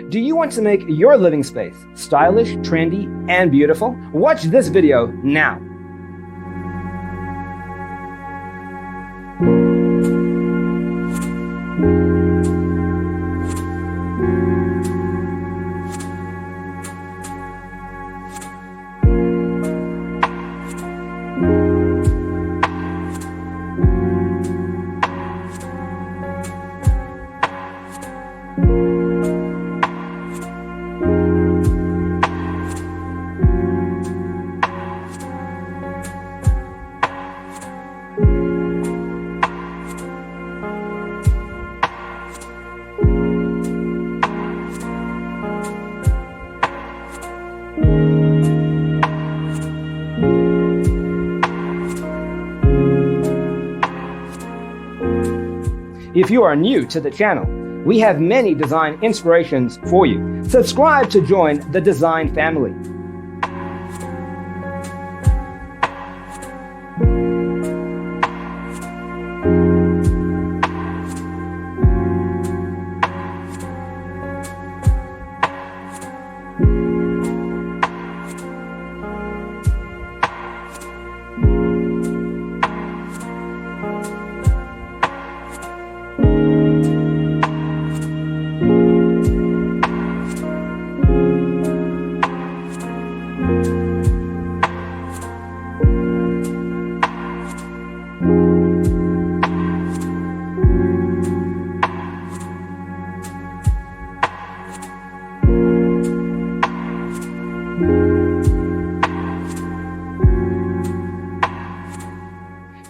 Do you want to make your living space stylish, trendy, and beautiful? Watch this video now. If you are new to the channel, we have many design inspirations for you. Subscribe to join the design family.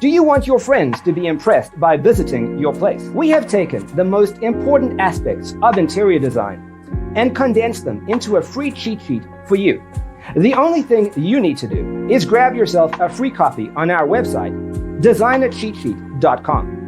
Do you want your friends to be impressed by visiting your place? We have taken the most important aspects of interior design and condensed them into a free cheat sheet for you. The only thing you need to do is grab yourself a free copy on our website, designercheatsheet.com.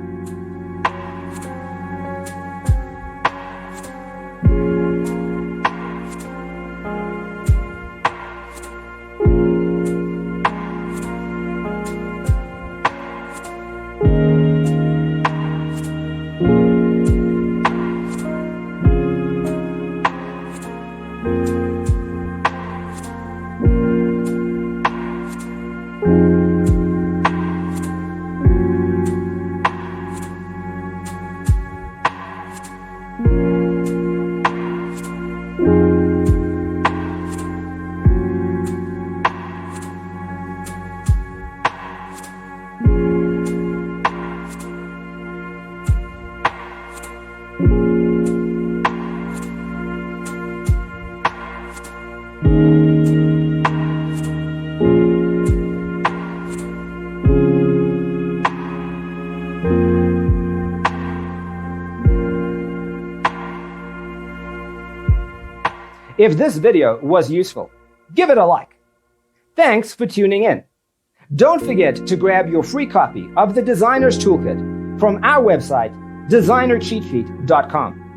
If this video was useful, give it a like. Thanks for tuning in. Don't forget to grab your free copy of the Designer's Toolkit from our website, designercheatsheet.com.